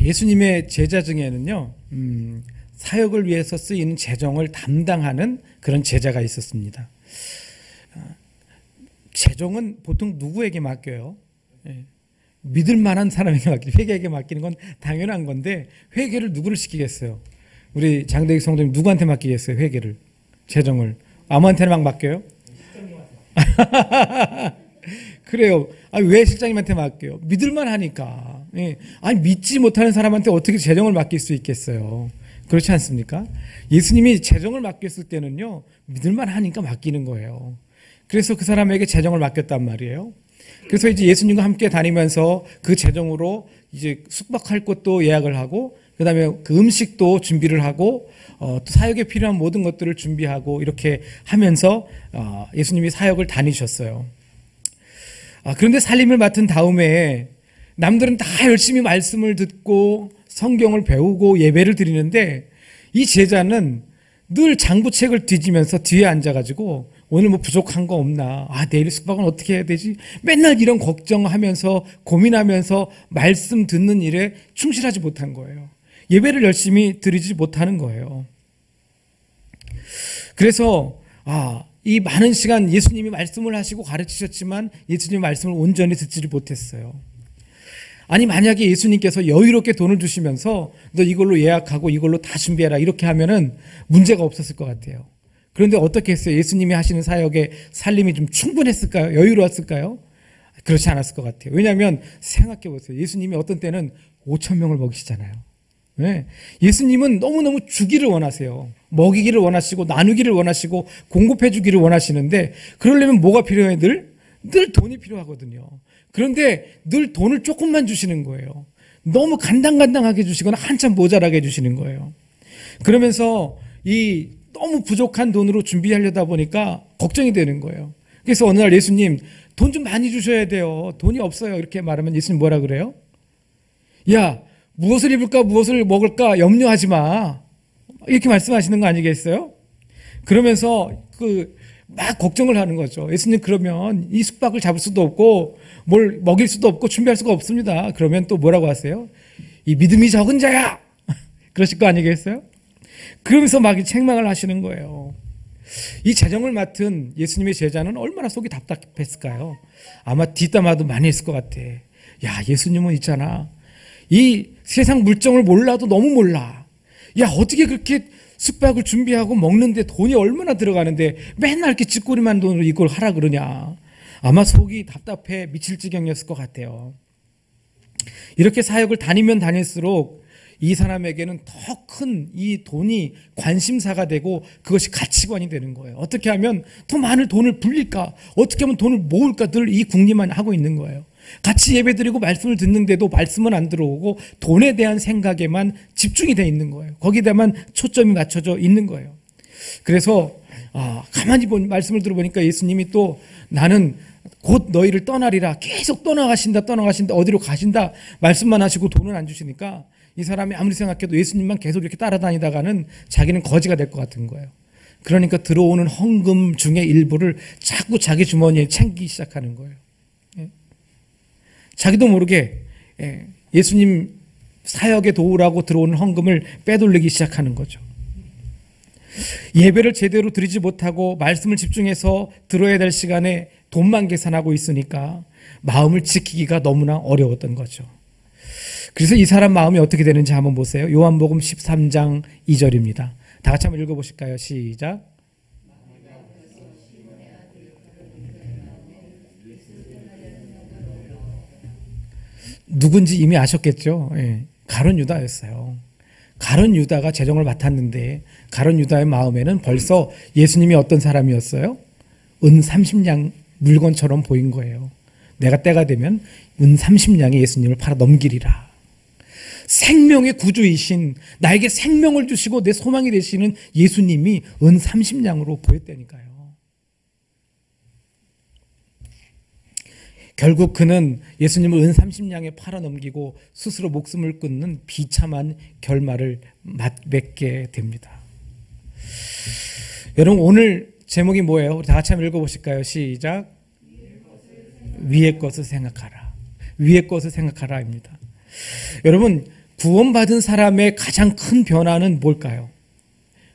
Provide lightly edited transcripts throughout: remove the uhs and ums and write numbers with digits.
예수님의 제자 중에는요, 사역을 위해서 쓰이는 재정을 담당하는 그런 제자가 있었습니다. 재정은 보통 누구에게 맡겨요? 믿을 만한 사람에게 맡기고 회계에게 맡기는 건 당연한 건데 회계를 누구를 시키겠어요? 우리 장대익 성도님 누구한테 맡기겠어요? 회계를, 재정을 아무한테나 막 맡겨요? 그래요. 왜 실장님한테 맡겨요? 믿을만 하니까. 아니 믿지 못하는 사람한테 어떻게 재정을 맡길 수 있겠어요? 그렇지 않습니까? 예수님이 재정을 맡겼을 때는요, 믿을만 하니까 맡기는 거예요. 그래서 그 사람에게 재정을 맡겼단 말이에요. 그래서 이제 예수님과 함께 다니면서 그 재정으로 이제 숙박할 곳도 예약을 하고, 그 다음에 그 음식도 준비를 하고, 또 사역에 필요한 모든 것들을 준비하고, 이렇게 하면서 예수님이 사역을 다니셨어요. 그런데 살림을 맡은 다음에 남들은 다 열심히 말씀을 듣고 성경을 배우고 예배를 드리는데 이 제자는 늘 장부책을 뒤지면서 뒤에 앉아가지고 오늘 뭐 부족한 거 없나, 내일 숙박은 어떻게 해야 되지, 맨날 이런 걱정하면서 고민하면서 말씀 듣는 일에 충실하지 못한 거예요. 예배를 열심히 드리지 못하는 거예요. 그래서 이 많은 시간 예수님이 말씀을 하시고 가르치셨지만 예수님의 말씀을 온전히 듣지를 못했어요. 아니 만약에 예수님께서 여유롭게 돈을 주시면서 너 이걸로 예약하고 이걸로 다 준비해라 이렇게 하면은 문제가 없었을 것 같아요. 그런데 어떻게 했어요? 예수님이 하시는 사역에 살림이 좀 충분했을까요? 여유로웠을까요? 그렇지 않았을 것 같아요. 왜냐하면 생각해 보세요. 예수님이 어떤 때는 5,000명을 먹이시잖아요. 네. 예수님은 너무너무 주기를 원하세요. 먹이기를 원하시고 나누기를 원하시고 공급해 주기를 원하시는데 그러려면 뭐가 필요해요? 늘 돈이 필요하거든요. 그런데 늘 돈을 조금만 주시는 거예요. 너무 간당간당하게 주시거나 한참 모자라게 해주시는 거예요. 그러면서 이 너무 부족한 돈으로 준비하려다 보니까 걱정이 되는 거예요. 그래서 어느 날 예수님 돈 좀 많이 주셔야 돼요. 돈이 없어요. 이렇게 말하면 예수님 뭐라 그래요? 야, 무엇을 입을까 무엇을 먹을까 염려하지 마. 이렇게 말씀하시는 거 아니겠어요? 그러면서 막 걱정을 하는 거죠. 예수님 그러면 이 숙박을 잡을 수도 없고 뭘 먹일 수도 없고 준비할 수가 없습니다. 그러면 또 뭐라고 하세요? 이 믿음이 적은 자야! 그러실 거 아니겠어요? 그러면서 막 책망을 하시는 거예요. 이 재정을 맡은 예수님의 제자는 얼마나 속이 답답했을까요? 아마 뒷담화도 많이 했을 것 같아. 야, 예수님은 있잖아. 이 세상 물정을 몰라도 너무 몰라. 야, 어떻게 그렇게 숙박을 준비하고 먹는데 돈이 얼마나 들어가는데 맨날 이렇게 쥐꼬리만 돈으로 이걸 하라 그러냐. 아마 속이 답답해 미칠 지경이었을 것 같아요. 이렇게 사역을 다니면 다닐수록 이 사람에게는 더 큰 이 돈이 관심사가 되고 그것이 가치관이 되는 거예요. 어떻게 하면 더 많은 돈을 불릴까? 어떻게 하면 돈을 모을까? 늘 이 궁리만 하고 있는 거예요. 같이 예배드리고 말씀을 듣는데도 말씀은 안 들어오고 돈에 대한 생각에만 집중이 되어 있는 거예요. 거기다만 초점이 맞춰져 있는 거예요. 그래서 가만히 말씀을 들어보니까 예수님이 또 나는 곧 너희를 떠나리라 계속 떠나가신다 어디로 가신다 말씀만 하시고 돈은 안 주시니까 이 사람이 아무리 생각해도 예수님만 계속 이렇게 따라다니다가는 자기는 거지가 될 것 같은 거예요. 그러니까 들어오는 헌금 중에 일부를 자꾸 자기 주머니에 챙기기 시작하는 거예요. 자기도 모르게 예수님 사역에 도우라고 들어오는 헌금을 빼돌리기 시작하는 거죠. 예배를 제대로 드리지 못하고 말씀을 집중해서 들어야 될 시간에 돈만 계산하고 있으니까 마음을 지키기가 너무나 어려웠던 거죠. 그래서 이 사람 마음이 어떻게 되는지 한번 보세요. 요한복음 13장 2절입니다. 다 같이 한번 읽어보실까요? 시작. 누군지 이미 아셨겠죠? 가룟 유다였어요. 가룟 유다가 재정을 맡았는데 가룟 유다의 마음에는 벌써 예수님이 어떤 사람이었어요? 은 30냥 물건처럼 보인 거예요. 내가 때가 되면 은 30냥에 예수님을 팔아 넘기리라. 생명의 구주이신 나에게 생명을 주시고 내 소망이 되시는 예수님이 은 30냥으로 보였다니까요. 결국 그는 예수님을 은 30냥에 팔아넘기고 스스로 목숨을 끊는 비참한 결말을 맺게 됩니다. 여러분 오늘 제목이 뭐예요? 우리 다 같이 한번 읽어보실까요? 시작. 위의 것을 생각하라. 위의 것을 생각하라입니다. 여러분 구원받은 사람의 가장 큰 변화는 뭘까요?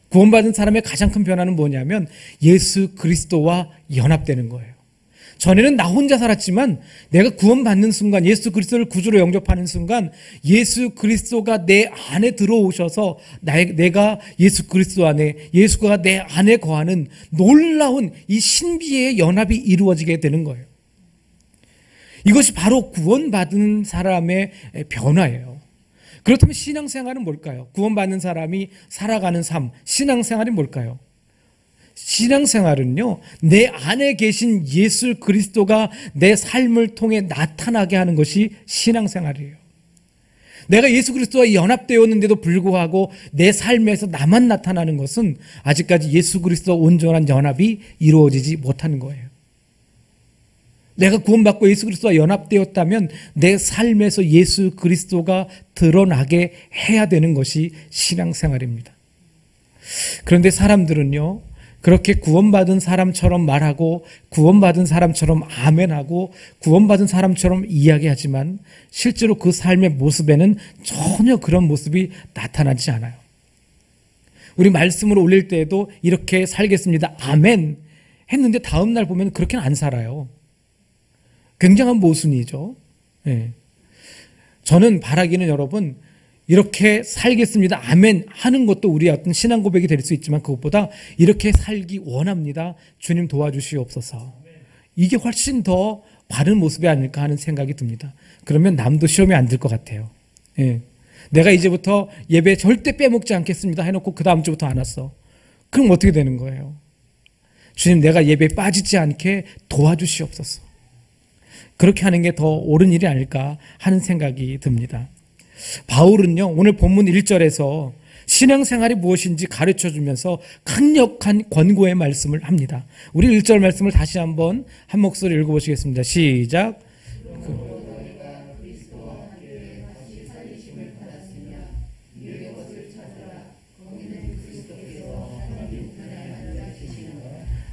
구원받은 사람의 가장 큰 변화는 뭐냐면 예수 그리스도와 연합되는 거예요. 전에는 나 혼자 살았지만 내가 구원받는 순간, 예수 그리스도를 구주로 영접하는 순간 예수 그리스도가 내 안에 들어오셔서 내가 예수 그리스도 안에, 예수가 내 안에 거하는 놀라운 이 신비의 연합이 이루어지게 되는 거예요. 이것이 바로 구원받은 사람의 변화예요. 그렇다면 신앙생활은 뭘까요? 구원받는 사람이 살아가는 삶, 신앙생활이 뭘까요? 신앙생활은요, 내 안에 계신 예수 그리스도가 내 삶을 통해 나타나게 하는 것이 신앙생활이에요. 내가 예수 그리스도와 연합되었는데도 불구하고 내 삶에서 나만 나타나는 것은 아직까지 예수 그리스도와 온전한 연합이 이루어지지 못하는 거예요. 내가 구원받고 예수 그리스도와 연합되었다면 내 삶에서 예수 그리스도가 드러나게 해야 되는 것이 신앙생활입니다. 그런데 사람들은요, 그렇게 구원받은 사람처럼 말하고 구원받은 사람처럼 아멘하고 구원받은 사람처럼 이야기하지만 실제로 그 삶의 모습에는 전혀 그런 모습이 나타나지 않아요. 우리 말씀을 올릴 때에도 이렇게 살겠습니다, 아멘 했는데 다음 날 보면 그렇게는 안 살아요. 굉장한 모순이죠. 네. 저는 바라기는 여러분, 이렇게 살겠습니다, 아멘 하는 것도 우리의 어떤 신앙 고백이 될 수 있지만 그것보다 이렇게 살기 원합니다, 주님 도와주시옵소서, 이게 훨씬 더 바른 모습이 아닐까 하는 생각이 듭니다. 그러면 남도 시험에 안 들 것 같아요. 예. 내가 이제부터 예배 절대 빼먹지 않겠습니다 해놓고 그 다음 주부터 안 왔어. 그럼 어떻게 되는 거예요? 주님, 내가 예배에 빠지지 않게 도와주시옵소서. 그렇게 하는 게 더 옳은 일이 아닐까 하는 생각이 듭니다. 바울은요, 오늘 본문 1절에서 신앙생활이 무엇인지 가르쳐주면서 강력한 권고의 말씀을 합니다. 우리 1절 말씀을 다시 한번 한 목소리 읽어보시겠습니다. 시작.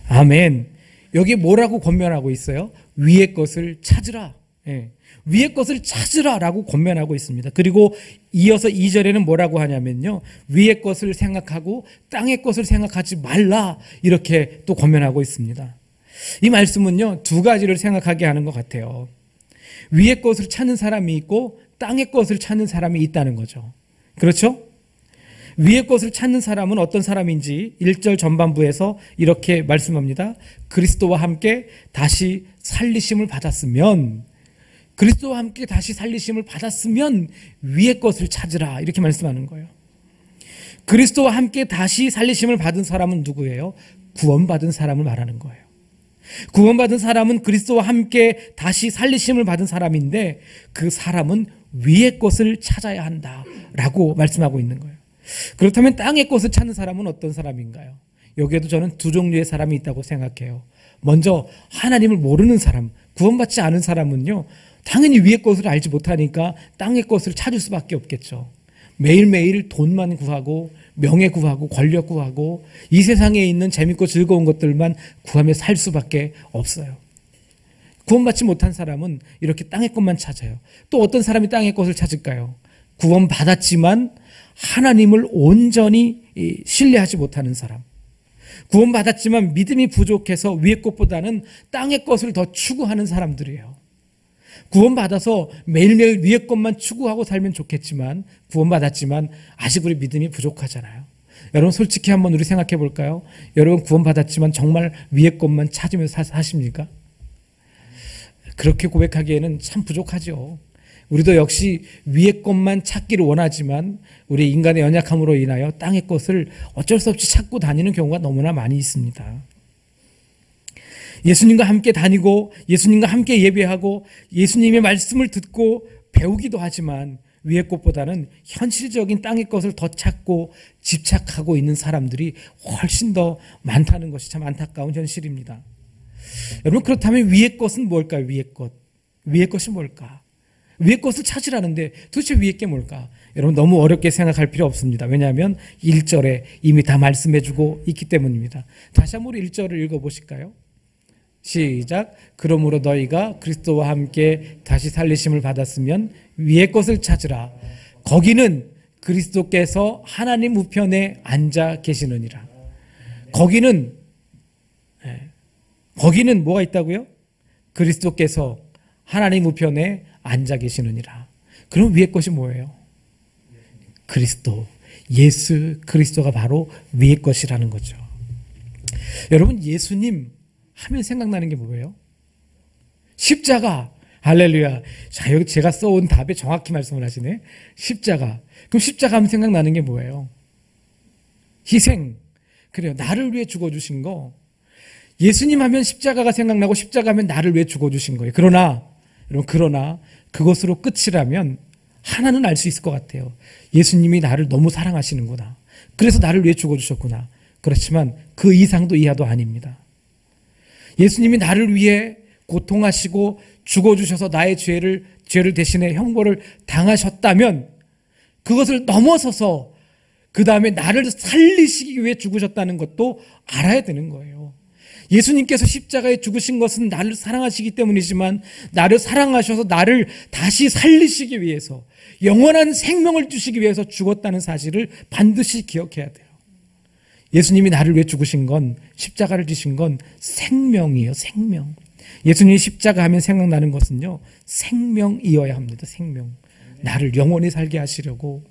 아멘. 여기 뭐라고 권면하고 있어요? 위의 것을 찾으라. 예. 위의 것을 찾으라라고 권면하고 있습니다. 그리고 이어서 2절에는 뭐라고 하냐면요, 위의 것을 생각하고 땅의 것을 생각하지 말라, 이렇게 또 권면하고 있습니다. 이 말씀은요, 두 가지를 생각하게 하는 것 같아요. 위의 것을 찾는 사람이 있고 땅의 것을 찾는 사람이 있다는 거죠. 그렇죠? 위의 것을 찾는 사람은 어떤 사람인지 1절 전반부에서 이렇게 말씀합니다. 그리스도와 함께 다시 살리심을 받았으면, 그리스도와 함께 다시 살리심을 받았으면 위의 것을 찾으라, 이렇게 말씀하는 거예요. 그리스도와 함께 다시 살리심을 받은 사람은 누구예요? 구원받은 사람을 말하는 거예요. 구원받은 사람은 그리스도와 함께 다시 살리심을 받은 사람인데 그 사람은 위의 것을 찾아야 한다라고 말씀하고 있는 거예요. 그렇다면 땅의 것을 찾는 사람은 어떤 사람인가요? 여기에도 저는 두 종류의 사람이 있다고 생각해요. 먼저 하나님을 모르는 사람, 구원받지 않은 사람은요, 당연히 위의 것을 알지 못하니까 땅의 것을 찾을 수밖에 없겠죠. 매일매일 돈만 구하고 명예 구하고 권력 구하고 이 세상에 있는 재밌고 즐거운 것들만 구하며 살 수밖에 없어요. 구원받지 못한 사람은 이렇게 땅의 것만 찾아요. 또 어떤 사람이 땅의 것을 찾을까요? 구원받았지만 하나님을 온전히 신뢰하지 못하는 사람, 구원받았지만 믿음이 부족해서 위의 것보다는 땅의 것을 더 추구하는 사람들이에요. 구원받아서 매일매일 위의 것만 추구하고 살면 좋겠지만 구원받았지만 아직 우리 믿음이 부족하잖아요. 여러분 솔직히 한번 우리 생각해 볼까요? 여러분 구원받았지만 정말 위의 것만 찾으면서 사십니까? 그렇게 고백하기에는 참 부족하죠. 우리도 역시 위의 것만 찾기를 원하지만 우리 인간의 연약함으로 인하여 땅의 것을 어쩔 수 없이 찾고 다니는 경우가 너무나 많이 있습니다. 예수님과 함께 다니고 예수님과 함께 예배하고 예수님의 말씀을 듣고 배우기도 하지만 위의 것보다는 현실적인 땅의 것을 더 찾고 집착하고 있는 사람들이 훨씬 더 많다는 것이 참 안타까운 현실입니다. 여러분 그렇다면 위의 것은 뭘까요? 위의 것. 위의 것이 뭘까? 위의 것을 찾으라는데 도대체 위의 게 뭘까? 여러분 너무 어렵게 생각할 필요 없습니다. 왜냐하면 1절에 이미 다 말씀해주고 있기 때문입니다. 다시 한번 1절을 읽어보실까요? 시작. 그러므로 너희가 그리스도와 함께 다시 살리심을 받았으면 위의 것을 찾으라. 거기는 그리스도께서 하나님 우편에 앉아 계시느니라. 거기는 뭐가 있다고요? 그리스도께서 하나님 우편에 앉아 계시느니라. 그럼 위에 것이 뭐예요? 그리스도, 예수 그리스도가 바로 위에 것이라는 거죠. 여러분, 예수님 하면 생각나는 게 뭐예요? 십자가. 할렐루야. 자, 여기 제가 써온 답에 정확히 말씀을 하시네. 십자가. 그럼 십자가 하면 생각나는 게 뭐예요? 희생. 그래요. 나를 위해 죽어주신 거. 예수님 하면 십자가가 생각나고, 십자가 하면 나를 위해 죽어주신 거예요. 그러나 그것으로 끝이라면 하나는 알 수 있을 것 같아요. 예수님이 나를 너무 사랑하시는구나. 그래서 나를 위해 죽어주셨구나. 그렇지만 그 이상도 이하도 아닙니다. 예수님이 나를 위해 고통하시고 죽어주셔서 나의 죄를 대신에 형벌을 당하셨다면 그것을 넘어서서 그 다음에 나를 살리시기 위해 죽으셨다는 것도 알아야 되는 거예요. 예수님께서 십자가에 죽으신 것은 나를 사랑하시기 때문이지만 나를 사랑하셔서 나를 다시 살리시기 위해서 영원한 생명을 주시기 위해서 죽었다는 사실을 반드시 기억해야 돼요. 예수님이 나를 위해 죽으신 건, 십자가를 지신 건 생명이에요. 생명. 예수님이 십자가 하면 생각나는 것은요, 생명이어야 합니다. 생명. 나를 영원히 살게 하시려고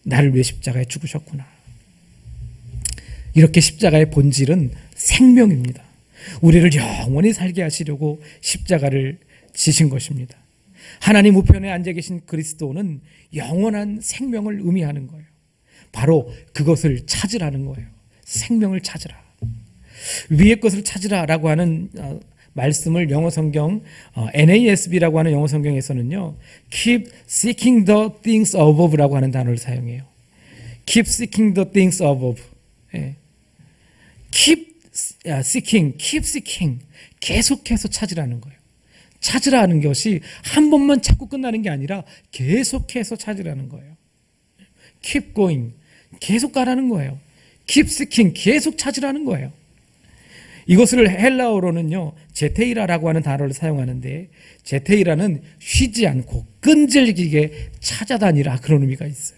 나를 위해 십자가에 죽으셨구나. 이렇게 십자가의 본질은 생명입니다. 우리를 영원히 살게 하시려고 십자가를 지신 것입니다. 하나님 우편에 앉아 계신 그리스도는 영원한 생명을 의미하는 거예요. 바로 그것을 찾으라는 거예요. 생명을 찾으라. 위의 것을 찾으라라고 하는 말씀을 영어 성경 NASB라고 하는 영어 성경에서는요, keep seeking the things above라고 하는 단어를 사용해요. keep seeking the things above. 예. keep seeking, 계속해서 찾으라는 거예요. 찾으라는 것이 한 번만 찾고 끝나는 게 아니라 계속해서 찾으라는 거예요. keep going, 계속 가라는 거예요. keep seeking, 계속 찾으라는 거예요. 이것을 헬라어로는요, 제테이라라고 하는 단어를 사용하는데, 제테이라는 쉬지 않고 끈질기게 찾아다니라, 그런 의미가 있어요.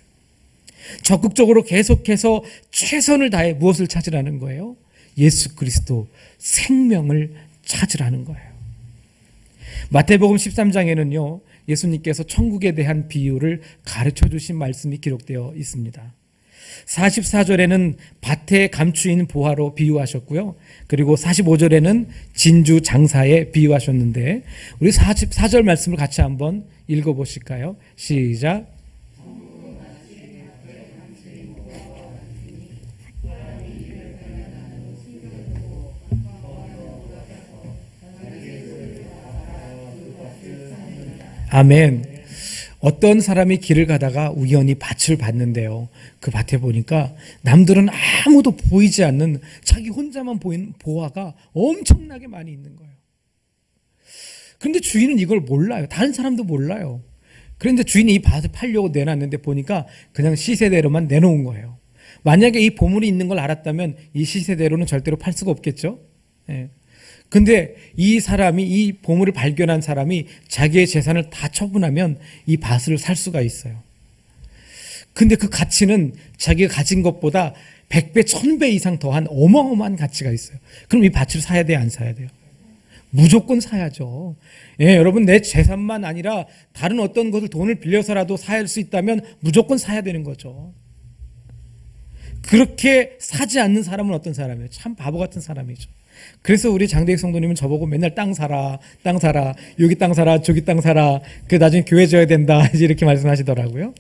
적극적으로 계속해서 최선을 다해 무엇을 찾으라는 거예요? 예수 그리스도, 생명을 찾으라는 거예요. 마태복음 13장에는요, 예수님께서 천국에 대한 비유를 가르쳐 주신 말씀이 기록되어 있습니다. 44절에는 밭에 감추인 보화로 비유하셨고요. 그리고 45절에는 진주 장사에 비유하셨는데, 우리 44절 말씀을 같이 한번 읽어보실까요? 시작. 아멘. 어떤 사람이 길을 가다가 우연히 밭을 봤는데요, 그 밭에 보니까 남들은 아무도 보이지 않는 자기 혼자만 보이는 보화가 엄청나게 많이 있는 거예요. 그런데 주인은 이걸 몰라요. 다른 사람도 몰라요. 그런데 주인이 이 밭을 팔려고 내놨는데 보니까 그냥 시세대로만 내놓은 거예요. 만약에 이 보물이 있는 걸 알았다면 이 시세대로는 절대로 팔 수가 없겠죠. 예. 근데 이 사람이, 이 보물을 발견한 사람이 자기의 재산을 다 처분하면 이 밭을 살 수가 있어요. 근데 그 가치는 자기가 가진 것보다 100배, 1000배 이상 더한 어마어마한 가치가 있어요. 그럼 이 밭을 사야 돼요, 안 사야 돼요? 무조건 사야죠. 예, 여러분, 내 재산만 아니라 다른 어떤 것을 돈을 빌려서라도 살 수 있다면 무조건 사야 되는 거죠. 그렇게 사지 않는 사람은 어떤 사람이에요? 참 바보 같은 사람이죠. 그래서 우리 장대익 성도님은 저보고 맨날 땅 사라, 여기 땅 사라, 저기 땅 사라, 그 나중에 교회 져야 된다, 이렇게 말씀하시더라고요.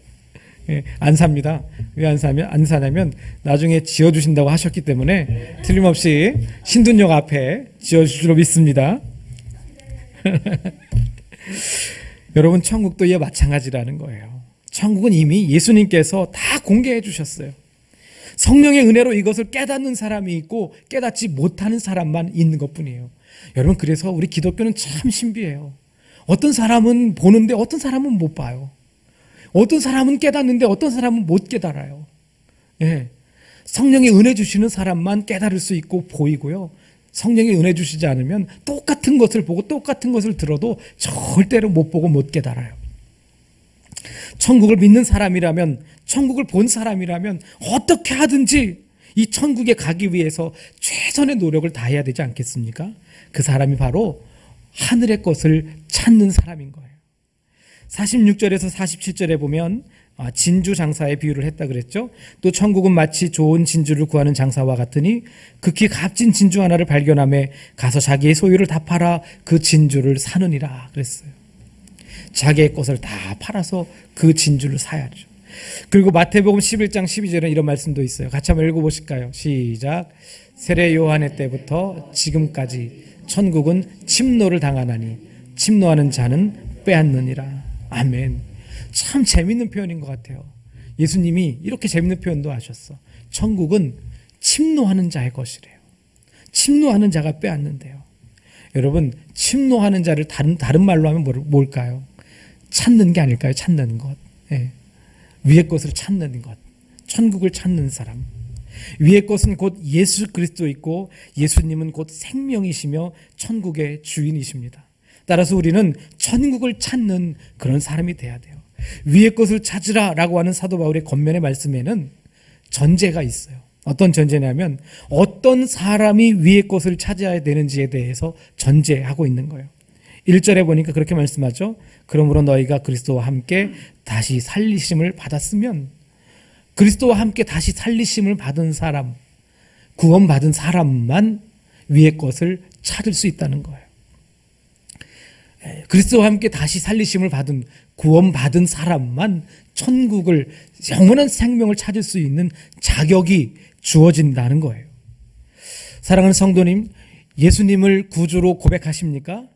예, 안 삽니다. 왜 안 사냐면 나중에 지어주신다고 하셨기 때문에 틀림없이 신둔역 앞에 지어줄 줄로 믿습니다. 여러분, 천국도 이와 마찬가지라는 거예요. 천국은 이미 예수님께서 다 공개해 주셨어요. 성령의 은혜로 이것을 깨닫는 사람이 있고 깨닫지 못하는 사람만 있는 것뿐이에요. 여러분, 그래서 우리 기독교는 참 신비해요. 어떤 사람은 보는데 어떤 사람은 못 봐요. 어떤 사람은 깨닫는데 어떤 사람은 못 깨달아요. 예. 성령의 은혜 주시는 사람만 깨달을 수 있고 보이고요. 성령의 은혜 주시지 않으면 똑같은 것을 보고 똑같은 것을 들어도 절대로 못 보고 못 깨달아요. 천국을 믿는 사람이라면, 천국을 본 사람이라면 어떻게 하든지 이 천국에 가기 위해서 최선의 노력을 다해야 되지 않겠습니까? 그 사람이 바로 하늘의 것을 찾는 사람인 거예요. 46절에서 47절에 보면 진주 장사의 비유를 했다 그랬죠. 또 천국은 마치 좋은 진주를 구하는 장사와 같으니 극히 값진 진주 하나를 발견하며 가서 자기의 소유를 다 팔아 그 진주를 사느니라 그랬어요. 자기의 것을 다 팔아서 그 진주를 사야죠. 그리고 마태복음 11장 12절에 이런 말씀도 있어요. 같이 한번 읽어보실까요? 시작. 세례 요한의 때부터 지금까지 천국은 침노를 당하나니 침노하는 자는 빼앗느니라. 아멘. 참 재밌는 표현인 것 같아요. 예수님이 이렇게 재밌는 표현도 하셨어. 천국은 침노하는 자의 것이래요. 침노하는 자가 빼앗는데요. 여러분, 침노하는 자를 다른 말로 하면 뭘까요? 찾는 게 아닐까요? 찾는 것. 예. 위의 것을 찾는 것. 천국을 찾는 사람. 위의 것은 곧 예수 그리스도이고 예수님은 곧 생명이시며 천국의 주인이십니다. 따라서 우리는 천국을 찾는 그런 사람이 돼야 돼요. 위의 것을 찾으라 라고 하는 사도 바울의 겉면의 말씀에는 전제가 있어요. 어떤 전제냐면 어떤 사람이 위의 것을 찾아야 되는지에 대해서 전제하고 있는 거예요. 1절에 보니까 그렇게 말씀하죠. 그러므로 너희가 그리스도와 함께 다시 살리심을 받았으면, 그리스도와 함께 다시 살리심을 받은 사람, 구원받은 사람만 위의 것을 찾을 수 있다는 거예요. 그리스도와 함께 다시 살리심을 받은, 구원받은 사람만 천국을, 영원한 생명을 찾을 수 있는 자격이 주어진다는 거예요. 사랑하는 성도님, 예수님을 구주로 고백하십니까?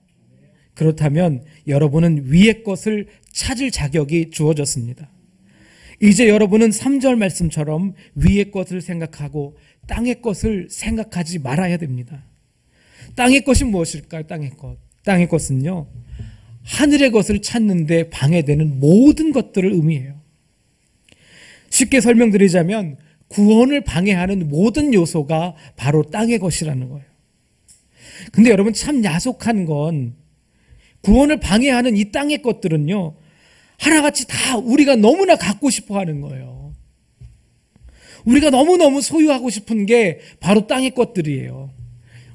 그렇다면 여러분은 위의 것을 찾을 자격이 주어졌습니다. 이제 여러분은 3절 말씀처럼 위의 것을 생각하고 땅의 것을 생각하지 말아야 됩니다. 땅의 것이 무엇일까요? 땅의 것. 땅의 것은요, 하늘의 것을 찾는데 방해되는 모든 것들을 의미해요. 쉽게 설명드리자면 구원을 방해하는 모든 요소가 바로 땅의 것이라는 거예요. 근데 여러분, 참 야속한 건 구원을 방해하는 이 땅의 것들은요, 하나같이 다 우리가 너무나 갖고 싶어 하는 거예요. 우리가 너무너무 소유하고 싶은 게 바로 땅의 것들이에요.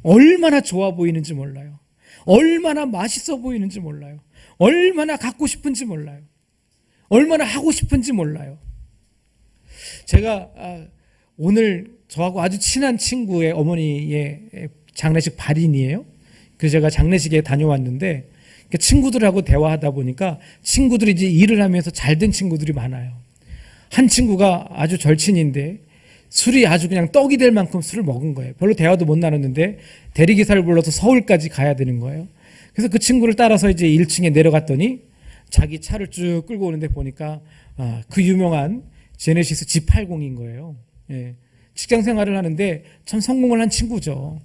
얼마나 좋아 보이는지 몰라요. 얼마나 맛있어 보이는지 몰라요. 얼마나 갖고 싶은지 몰라요. 얼마나 하고 싶은지 몰라요. 제가 오늘 저하고 아주 친한 친구의 어머니의 장례식 발인이에요. 그래서 제가 장례식에 다녀왔는데 친구들하고 대화하다 보니까 친구들이 이제 일을 하면서 잘된 친구들이 많아요. 한 친구가 아주 절친인데 술이 아주 그냥 떡이 될 만큼 술을 먹은 거예요. 별로 대화도 못 나눴는데 대리기사를 불러서 서울까지 가야 되는 거예요. 그래서 그 친구를 따라서 이제 1층에 내려갔더니 자기 차를 쭉 끌고 오는데 보니까 그 유명한 제네시스 G80인 거예요. 예. 직장 생활을 하는데 참 성공을 한 친구죠.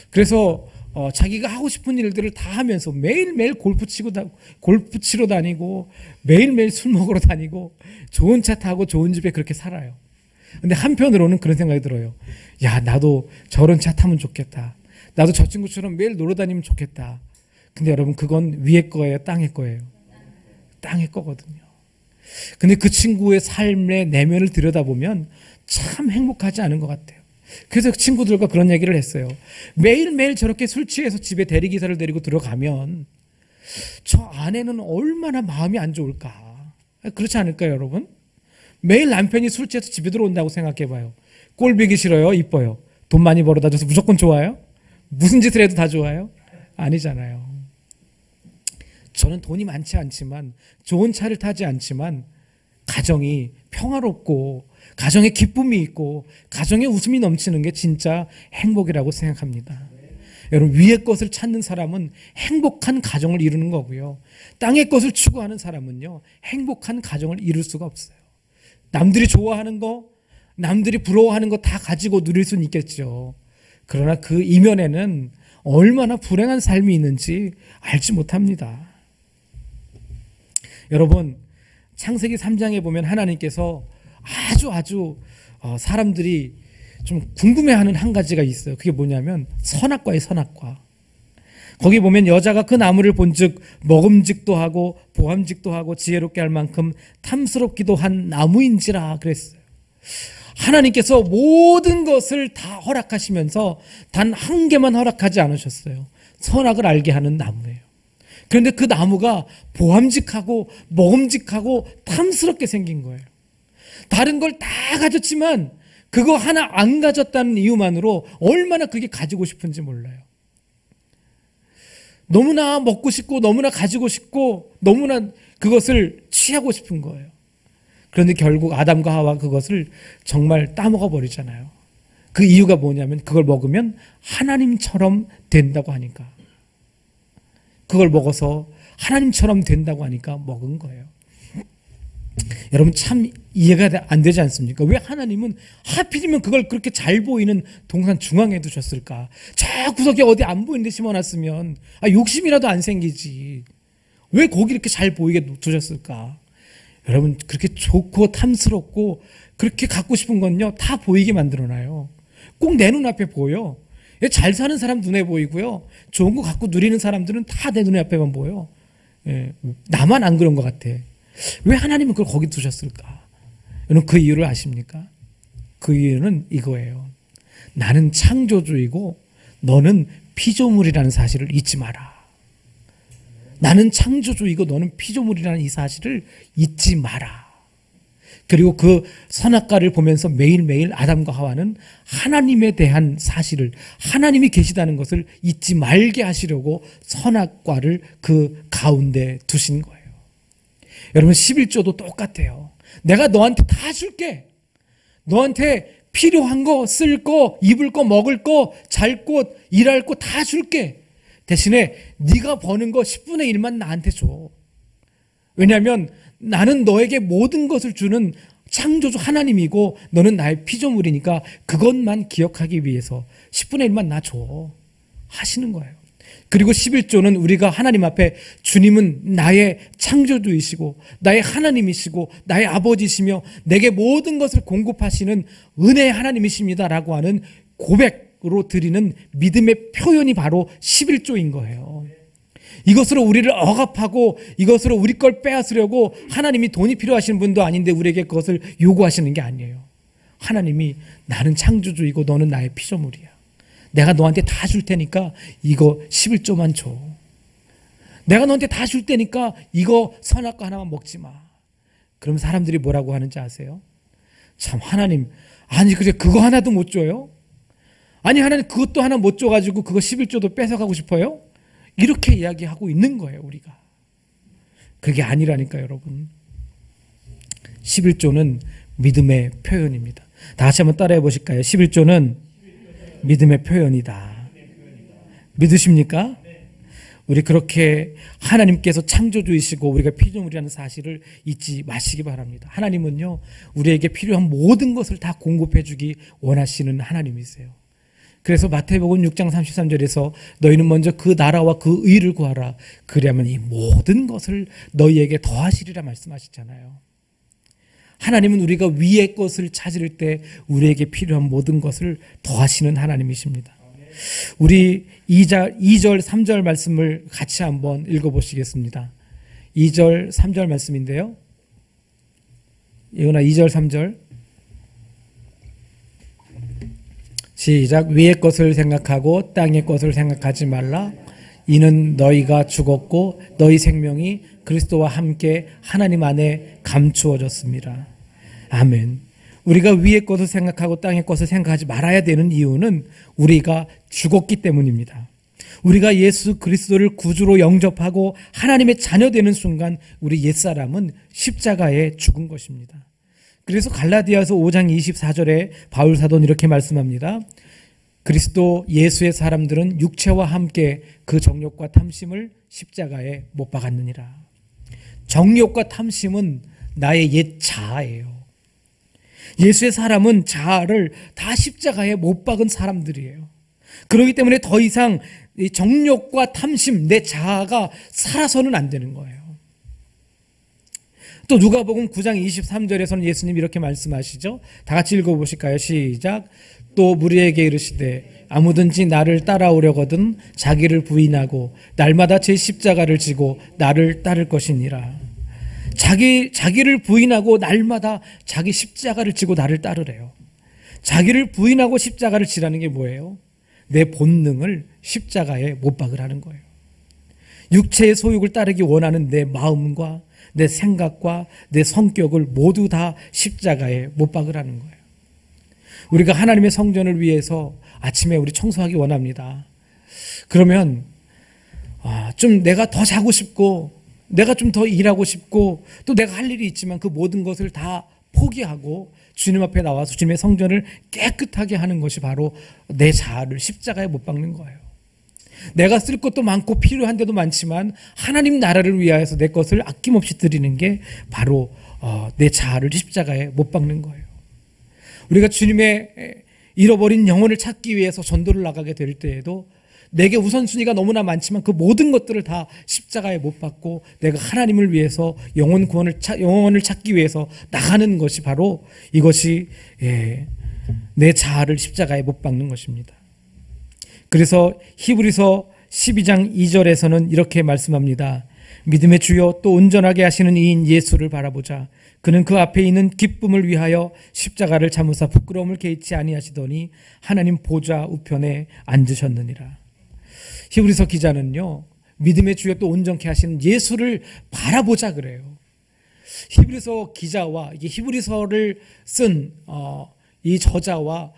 그래서 자기가 하고 싶은 일들을 다 하면서 매일매일 골프 치러 다니고 매일매일 술 먹으러 다니고 좋은 차 타고 좋은 집에 그렇게 살아요. 근데 한편으로는 그런 생각이 들어요. 야, 나도 저런 차 타면 좋겠다. 나도 저 친구처럼 매일 놀러 다니면 좋겠다. 근데 여러분, 그건 위의 거예요? 땅의 거예요? 땅의 거거든요. 근데 그 친구의 삶의 내면을 들여다보면 참 행복하지 않은 것 같아요. 그래서 친구들과 그런 얘기를 했어요. 매일매일 저렇게 술 취해서 집에 대리기사를 데리고 들어가면 저 아내는 얼마나 마음이 안 좋을까. 그렇지 않을까요, 여러분? 매일 남편이 술 취해서 집에 들어온다고 생각해봐요. 꼴보기 싫어요? 이뻐요? 돈 많이 벌어다 줘서 무조건 좋아요? 무슨 짓을 해도 다 좋아요? 아니잖아요. 저는 돈이 많지 않지만, 좋은 차를 타지 않지만 가정이 평화롭고 가정에 기쁨이 있고 가정에 웃음이 넘치는 게 진짜 행복이라고 생각합니다. 여러분, 위의 것을 찾는 사람은 행복한 가정을 이루는 거고요. 땅의 것을 추구하는 사람은요, 행복한 가정을 이룰 수가 없어요. 남들이 좋아하는 거, 남들이 부러워하는 거 다 가지고 누릴 수는 있겠죠. 그러나 그 이면에는 얼마나 불행한 삶이 있는지 알지 못합니다. 여러분, 창세기 3장에 보면 하나님께서 아주 사람들이 좀 궁금해하는 한 가지가 있어요. 그게 뭐냐면 선악과예요, 선악과. 거기 보면 여자가 그 나무를 본즉 먹음직도 하고 보암직도 하고 지혜롭게 할 만큼 탐스럽기도 한 나무인지라 그랬어요. 하나님께서 모든 것을 다 허락하시면서 단 한 개만 허락하지 않으셨어요. 선악을 알게 하는 나무예요. 그런데 그 나무가 보암직하고 먹음직하고 탐스럽게 생긴 거예요. 다른 걸 다 가졌지만 그거 하나 안 가졌다는 이유만으로 얼마나 그게 가지고 싶은지 몰라요. 너무나 먹고 싶고 너무나 가지고 싶고 너무나 그것을 취하고 싶은 거예요. 그런데 결국 아담과 하와가 그것을 정말 따먹어 버리잖아요. 그 이유가 뭐냐면 그걸 먹으면 하나님처럼 된다고 하니까. 그걸 먹어서 하나님처럼 된다고 하니까 먹은 거예요. 여러분 참 이해가 안 되지 않습니까? 왜 하나님은 하필이면 그걸 그렇게 잘 보이는 동산 중앙에 두셨을까? 저 구석에 어디 안 보이는 데 심어놨으면 욕심이라도 안 생기지. 왜 거기 이렇게 잘 보이게 두셨을까? 여러분 그렇게 좋고 탐스럽고 그렇게 갖고 싶은 건요 다 보이게 만들어놔요. 꼭 내 눈앞에 보여. 잘 사는 사람 눈에 보이고요. 좋은 거 갖고 누리는 사람들은 다 내 눈에 앞에만 보여. 나만 안 그런 것 같아. 왜 하나님은 그걸 거기 두셨을까? 여러분 그 이유를 아십니까? 그 이유는 이거예요. 나는 창조주이고 너는 피조물이라는 사실을 잊지 마라. 나는 창조주이고 너는 피조물이라는 이 사실을 잊지 마라. 그리고 그 선악과를 보면서 매일매일 아담과 하와는 하나님에 대한 사실을, 하나님이 계시다는 것을 잊지 말게 하시려고 선악과를 그 가운데 두신 거예요. 여러분 11조도 똑같아요. 내가 너한테 다 줄게. 너한테 필요한 거, 쓸 거, 입을 거, 먹을 거, 잘 곳, 일할 거 다 줄게. 대신에 네가 버는 거 10분의 1만 나한테 줘. 왜냐하면 나는 너에게 모든 것을 주는 창조주 하나님이고 너는 나의 피조물이니까 그것만 기억하기 위해서 10분의 1만 나 줘 하시는 거예요. 그리고 11조는 우리가 하나님 앞에 주님은 나의 창조주이시고 나의 하나님이시고 나의 아버지시며 내게 모든 것을 공급하시는 은혜의 하나님이십니다라고 하는 고백으로 드리는 믿음의 표현이 바로 11조인 거예요. 이것으로 우리를 억압하고 이것으로 우리 걸 빼앗으려고 하나님이 돈이 필요하신 분도 아닌데 우리에게 그것을 요구하시는 게 아니에요. 하나님이 나는 창조주이고 너는 나의 피조물이야. 내가 너한테 다 줄 테니까 이거 11조만 줘. 내가 너한테 다 줄 테니까 이거 선악과 하나만 먹지 마. 그럼 사람들이 뭐라고 하는지 아세요? 참 하나님 아니 그래 그거 하나도 못 줘요? 아니 하나님 그것도 하나 못 줘가지고 그거 11조도 뺏어가고 싶어요? 이렇게 이야기하고 있는 거예요 우리가. 그게 아니라니까 여러분. 11조는 믿음의 표현입니다. 다 같이 한번 따라해 보실까요? 11조는 믿음의 표현이다. 믿으십니까? 우리 그렇게 하나님께서 창조주이시고 우리가 피조물이라는 사실을 잊지 마시기 바랍니다. 하나님은요 우리에게 필요한 모든 것을 다 공급해 주기 원하시는 하나님이세요. 그래서 마태복음 6장 33절에서 너희는 먼저 그 나라와 그 의를 구하라. 그리하면 이 모든 것을 너희에게 더하시리라 말씀하시잖아요. 하나님은 우리가 위의 것을 찾을 때 우리에게 필요한 모든 것을 더하시는 하나님이십니다. 우리 2절 3절 말씀을 같이 한번 읽어보시겠습니다. 2절 3절 말씀인데요. 이거나 2절 3절 시작. 위의 것을 생각하고 땅의 것을 생각하지 말라. 이는 너희가 죽었고 너희 생명이 그리스도와 함께 하나님 안에 감추어졌습니다. 아멘. 우리가 위의 것을 생각하고 땅의 것을 생각하지 말아야 되는 이유는 우리가 죽었기 때문입니다. 우리가 예수 그리스도를 구주로 영접하고 하나님의 자녀 되는 순간 우리 옛사람은 십자가에 죽은 것입니다. 그래서 갈라디아서 5장 24절에 바울 사도는 이렇게 말씀합니다. 그리스도 예수의 사람들은 육체와 함께 그 정욕과 탐심을 십자가에 못 박았느니라. 정욕과 탐심은 나의 옛 자아예요. 예수의 사람은 자아를 다 십자가에 못 박은 사람들이에요. 그렇기 때문에 더 이상 이 정욕과 탐심, 내 자아가 살아서는 안 되는 거예요. 또 누가복음 9장 23절에서는 예수님이 이렇게 말씀하시죠. 다 같이 읽어보실까요? 시작. 또 무리에게 이르시되 아무든지 나를 따라오려거든 자기를 부인하고 날마다 제 십자가를 지고 나를 따를 것이니라. 자기를 부인하고 날마다 자기 십자가를 지고 나를 따르래요. 자기를 부인하고 십자가를 지라는 게 뭐예요? 내 본능을 십자가에 못 박으라는 거예요. 육체의 소욕을 따르기 원하는 내 마음과 내 생각과 내 성격을 모두 다 십자가에 못 박으라는 거예요. 우리가 하나님의 성전을 위해서 아침에 우리 청소하기 원합니다. 그러면 좀 내가 더 자고 싶고 내가 좀 더 일하고 싶고 또 내가 할 일이 있지만 그 모든 것을 다 포기하고 주님 앞에 나와서 주님의 성전을 깨끗하게 하는 것이 바로 내 자아를 십자가에 못 박는 거예요. 내가 쓸 것도 많고 필요한 데도 많지만 하나님 나라를 위하여서 내 것을 아낌없이 드리는 게 바로 내 자아를 십자가에 못 박는 거예요. 우리가 주님의 잃어버린 영혼을 찾기 위해서 전도를 나가게 될 때에도 내게 우선순위가 너무나 많지만 그 모든 것들을 다 십자가에 못 박고 내가 하나님을 위해서 영혼을 찾기 위해서 나가는 것이 바로 이것이 내 자아를 십자가에 못 박는 것입니다. 그래서 히브리서 12장 2절에서는 이렇게 말씀합니다. 믿음의 주여 또 온전하게 하시는 이인 예수를 바라보자. 그는 그 앞에 있는 기쁨을 위하여 십자가를 참으사 부끄러움을 개의치 아니하시더니 하나님 보좌 우편에 앉으셨느니라. 히브리서 기자는요, 믿음의 주여 또 온전케 하시는 예수를 바라보자 그래요. 히브리서 기자와 이게 히브리서를 쓴 이 저자와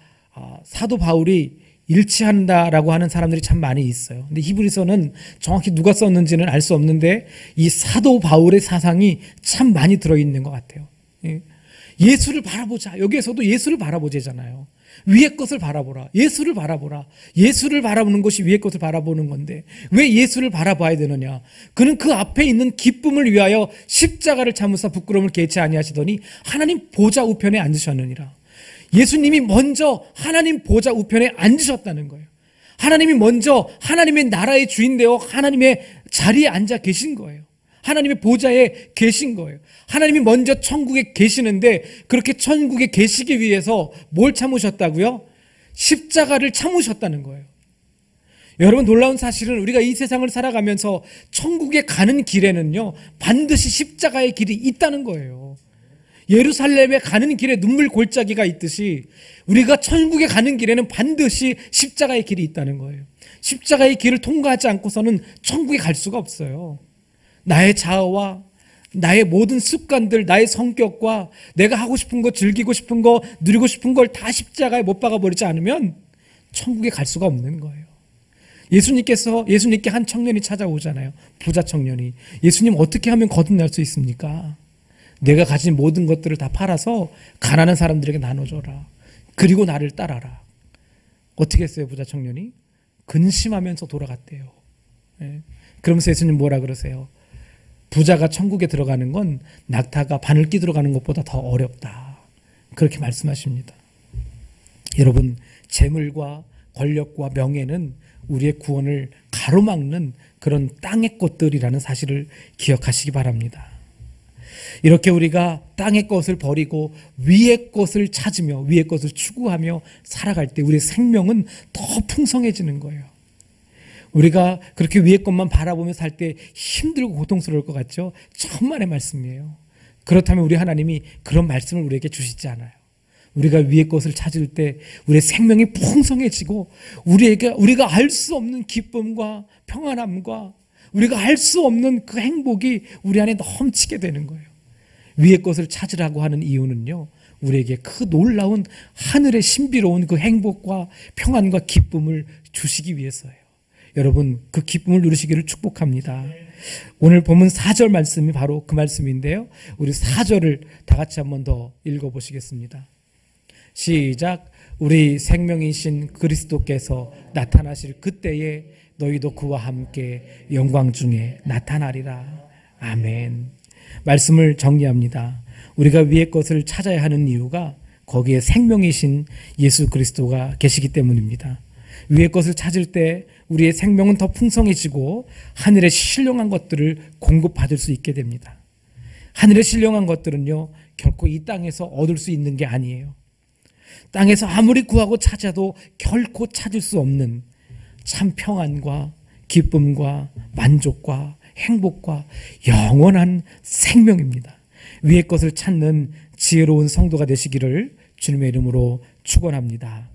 사도 바울이 일치한다라고 하는 사람들이 참 많이 있어요. 근데 히브리서는 정확히 누가 썼는지는 알 수 없는데 이 사도 바울의 사상이 참 많이 들어있는 것 같아요. 예수를 바라보자. 여기에서도 예수를 바라보자잖아요. 위의 것을 바라보라. 예수를 바라보라. 예수를 바라보는 것이 위의 것을 바라보는 건데 왜 예수를 바라봐야 되느냐? 그는 그 앞에 있는 기쁨을 위하여 십자가를 참으사 부끄러움을 개의치 아니하시더니 하나님 보좌 우편에 앉으셨느니라. 예수님이 먼저 하나님 보좌 우편에 앉으셨다는 거예요. 하나님이 먼저 하나님의 나라의 주인 되어 하나님의 자리에 앉아 계신 거예요. 하나님의 보좌에 계신 거예요. 하나님이 먼저 천국에 계시는데 그렇게 천국에 계시기 위해서 뭘 참으셨다고요? 십자가를 참으셨다는 거예요. 여러분, 놀라운 사실은 우리가 이 세상을 살아가면서 천국에 가는 길에는요 반드시 십자가의 길이 있다는 거예요. 예루살렘에 가는 길에 눈물 골짜기가 있듯이 우리가 천국에 가는 길에는 반드시 십자가의 길이 있다는 거예요. 십자가의 길을 통과하지 않고서는 천국에 갈 수가 없어요. 나의 자아와 나의 모든 습관들, 나의 성격과 내가 하고 싶은 거, 즐기고 싶은 거, 누리고 싶은 걸 다 십자가에 못 박아버리지 않으면 천국에 갈 수가 없는 거예요. 예수님께 한 청년이 찾아오잖아요. 부자 청년이. 예수님, 어떻게 하면 거듭날 수 있습니까? 내가 가진 모든 것들을 다 팔아서 가난한 사람들에게 나눠줘라. 그리고 나를 따라라. 어떻게 했어요, 부자 청년이? 근심하면서 돌아갔대요. 그러면서 예수님 뭐라 그러세요? 부자가 천국에 들어가는 건 낙타가 바늘기 들어가는 것보다 더 어렵다. 그렇게 말씀하십니다. 여러분, 재물과 권력과 명예는 우리의 구원을 가로막는 그런 땅의 것들이라는 사실을 기억하시기 바랍니다. 이렇게 우리가 땅의 것을 버리고 위의 것을 찾으며 위의 것을 추구하며 살아갈 때 우리의 생명은 더 풍성해지는 거예요. 우리가 그렇게 위의 것만 바라보며 살 때 힘들고 고통스러울 것 같죠? 천만의 말씀이에요. 그렇다면 우리 하나님이 그런 말씀을 우리에게 주시지 않아요. 우리가 위의 것을 찾을 때 우리의 생명이 풍성해지고 우리가 알 수 없는 기쁨과 평안함과 우리가 알 수 없는 그 행복이 우리 안에 넘치게 되는 거예요. 위의 것을 찾으라고 하는 이유는요, 우리에게 그 놀라운 하늘의 신비로운 그 행복과 평안과 기쁨을 주시기 위해서예요. 여러분, 그 기쁨을 누리시기를 축복합니다. 오늘 본문 4절 말씀이 바로 그 말씀인데요. 우리 4절을 다 같이 한 번 더 읽어보시겠습니다. 시작. 우리 생명이신 그리스도께서 나타나실 그때에 너희도 그와 함께 영광 중에 나타나리라. 아멘. 말씀을 정리합니다. 우리가 위의 것을 찾아야 하는 이유가 거기에 생명이신 예수 그리스도가 계시기 때문입니다. 위의 것을 찾을 때 우리의 생명은 더 풍성해지고 하늘의 신령한 것들을 공급받을 수 있게 됩니다. 하늘의 신령한 것들은요, 결코 이 땅에서 얻을 수 있는 게 아니에요. 땅에서 아무리 구하고 찾아도 결코 찾을 수 없는 참 평안과 기쁨과 만족과 행복과 영원한 생명입니다. 위의 것을 찾는 지혜로운 성도가 되시기를 주님의 이름으로 축원합니다.